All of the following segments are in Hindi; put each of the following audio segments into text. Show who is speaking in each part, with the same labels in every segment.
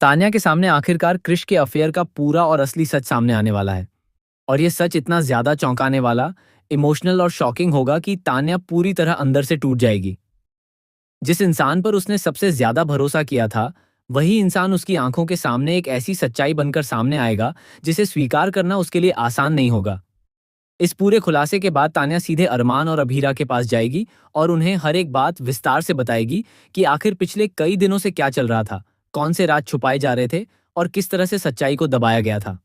Speaker 1: तान्या के सामने आखिरकार क्रिश के अफेयर का पूरा और असली सच सामने आने वाला है। और ये सच इतना ज्यादा चौंकाने वाला, इमोशनल और शॉकिंग होगा कि तान्या पूरी तरह अंदर से टूट जाएगी। जिस इंसान पर उसने सबसे ज्यादा भरोसा किया था, वही इंसान उसकी आंखों के सामने एक ऐसी सच्चाई बनकर सामने आएगा जिसे स्वीकार करना उसके लिए आसान नहीं होगा। इस पूरे खुलासे के बाद तान्या सीधे अरमान और अभीरा के पास जाएगी और उन्हें हर एक बात विस्तार से बताएगी कि आखिर पिछले कई दिनों से क्या चल रहा था, कौन से राज छुपाए जा रहे थे और किस तरह से सच्चाई को दबाया गया था।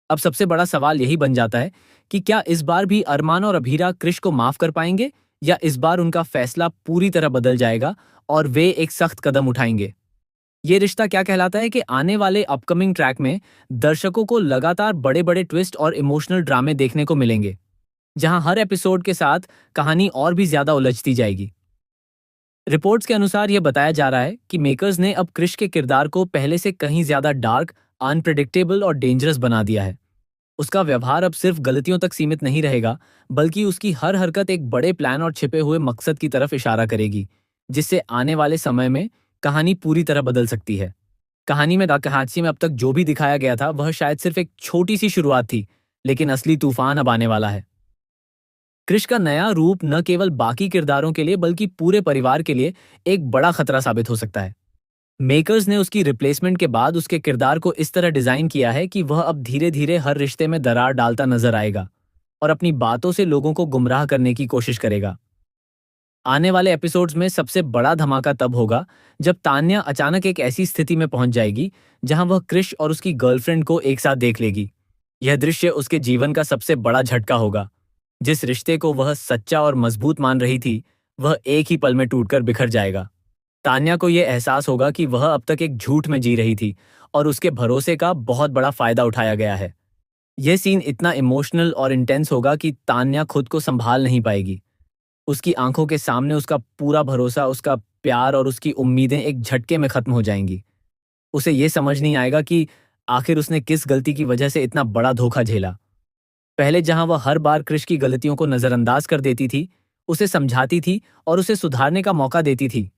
Speaker 1: अब सबसे बड़ा सवाल यही बन जाता है कि क्या इस बार भी अरमान और अभीरा क्रिश को माफ कर पाएंगे, या इस बार उनका फैसला पूरी तरह बदल जाएगा और वे एक सख्त कदम उठाएंगे। ये रिश्ता क्या कहलाता है कि आने वाले अपकमिंग ट्रैक में दर्शकों को लगातार बड़े बड़े ट्विस्ट और इमोशनल ड्रामे देखने को मिलेंगे, जहां हर एपिसोड के साथ कहानी और भी ज्यादा उलझती जाएगी। रिपोर्ट्स के अनुसार यह बताया जा रहा है कि मेकर्स ने अब क्रिश के किरदार को पहले से कहीं ज्यादा डार्क, अनप्रिडिक्टेबल और डेंजरस बना दिया है। उसका व्यवहार अब सिर्फ गलतियों तक सीमित नहीं रहेगा, बल्कि उसकी हर हरकत एक बड़े प्लान और छिपे हुए मकसद की तरफ इशारा करेगी, जिससे आने वाले समय में कहानी पूरी तरह बदल सकती है। कहानी में डाकू हादसे में अब तक जो भी दिखाया गया था वह शायद सिर्फ एक छोटी सी शुरुआत थी, लेकिन असली तूफान अब आने वाला है। क्रिश का नया रूप न केवल बाकी किरदारों के लिए बल्कि पूरे परिवार के लिए एक बड़ा खतरा साबित हो सकता है। मेकर्स ने उसकी रिप्लेसमेंट के बाद उसके किरदार को इस तरह डिजाइन किया है कि वह अब धीरे धीरे हर रिश्ते में दरार डालता नजर आएगा और अपनी बातों से लोगों को गुमराह करने की कोशिश करेगा। आने वाले एपिसोड्स में सबसे बड़ा धमाका तब होगा जब तान्या अचानक एक ऐसी स्थिति में पहुंच जाएगी जहां वह क्रिश और उसकी गर्लफ्रेंड को एक साथ देख लेगी। यह दृश्य उसके जीवन का सबसे बड़ा झटका होगा। जिस रिश्ते को वह सच्चा और मजबूत मान रही थी, वह एक ही पल में टूटकर बिखर जाएगा। तान्या को यह एहसास होगा कि वह अब तक एक झूठ में जी रही थी और उसके भरोसे का बहुत बड़ा फायदा उठाया गया है। यह सीन इतना इमोशनल और इंटेंस होगा कि तान्या खुद को संभाल नहीं पाएगी। उसकी आंखों के सामने उसका पूरा भरोसा, उसका प्यार और उसकी उम्मीदें एक झटके में खत्म हो जाएंगी। उसे ये समझ नहीं आएगा कि आखिर उसने किस गलती की वजह से इतना बड़ा धोखा झेला। पहले जहां वह हर बार क्रिश की गलतियों को नजरअंदाज कर देती थी, उसे समझाती थी और उसे सुधारने का मौका देती थी,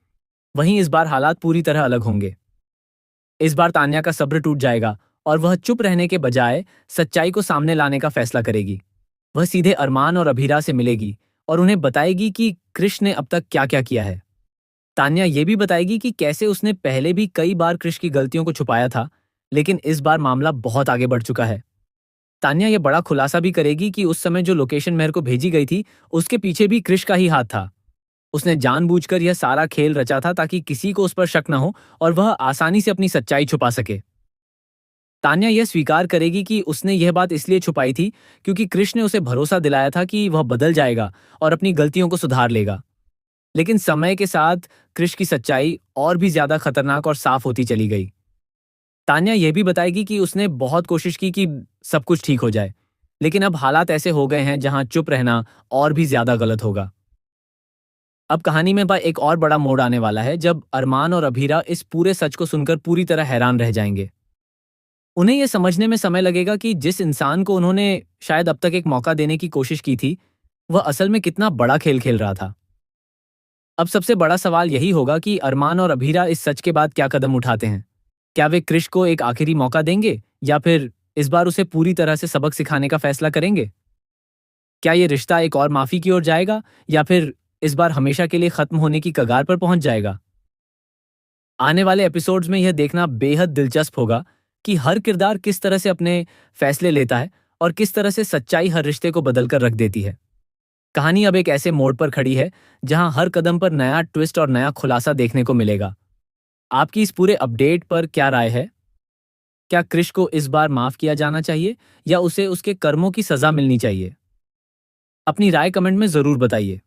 Speaker 1: वहीं इस बार हालात पूरी तरह अलग होंगे। इस बार तान्या का सब्र टूट जाएगा और वह चुप रहने के बजाय सच्चाई को सामने लाने का फैसला करेगी। वह सीधे अरमान और अभीरा से मिलेगी और उन्हें बताएगी कि क्रिश ने अब तक क्या क्या किया है। तान्या ये भी बताएगी कि कैसे उसने पहले भी कई बार क्रिश की गलतियों को छुपाया था, लेकिन इस बार मामला बहुत आगे बढ़ चुका है। तान्या ये बड़ा खुलासा भी करेगी कि उस समय जो लोकेशन मेहर को भेजी गई थी, उसके पीछे भी क्रिश का ही हाथ था। उसने जानबूझकर यह सारा खेल रचा था ताकि किसी को उस पर शक न हो और वह आसानी से अपनी सच्चाई छुपा सके। तान्या यह स्वीकार करेगी कि उसने यह बात इसलिए छुपाई थी क्योंकि क्रिश ने उसे भरोसा दिलाया था कि वह बदल जाएगा और अपनी गलतियों को सुधार लेगा। लेकिन समय के साथ क्रिश की सच्चाई और भी ज्यादा खतरनाक और साफ होती चली गई। तान्या यह भी बताएगी कि उसने बहुत कोशिश की कि सब कुछ ठीक हो जाए, लेकिन अब हालात ऐसे हो गए हैं जहां चुप रहना और भी ज्यादा गलत होगा। अब कहानी में एक और बड़ा मोड़ आने वाला है जब अरमान और अभीरा इस पूरे सच को सुनकर पूरी तरह हैरान रह जाएंगे। उन्हें यह समझने में समय लगेगा कि जिस इंसान को उन्होंने शायद अब तक एक मौका देने की कोशिश की थी, वह असल में कितना बड़ा खेल खेल रहा था। अब सबसे बड़ा सवाल यही होगा कि अरमान और अभीरा इस सच के बाद क्या कदम उठाते हैं। क्या वे क्रिश को एक आखिरी मौका देंगे या फिर इस बार उसे पूरी तरह से सबक सिखाने का फैसला करेंगे? क्या ये रिश्ता एक और माफी की ओर जाएगा या फिर इस बार हमेशा के लिए खत्म होने की कगार पर पहुंच जाएगा? आने वाले एपिसोड्स में यह देखना बेहद दिलचस्प होगा कि हर किरदार किस तरह से अपने फैसले लेता है और किस तरह से सच्चाई हर रिश्ते को बदलकर रख देती है। कहानी अब एक ऐसे मोड़ पर खड़ी है जहां हर कदम पर नया ट्विस्ट और नया खुलासा देखने को मिलेगा। आपकी इस पूरे अपडेट पर क्या राय है? क्या क्रिश को इस बार माफ किया जाना चाहिए या उसे उसके कर्मों की सजा मिलनी चाहिए? अपनी राय कमेंट में जरूर बताइए।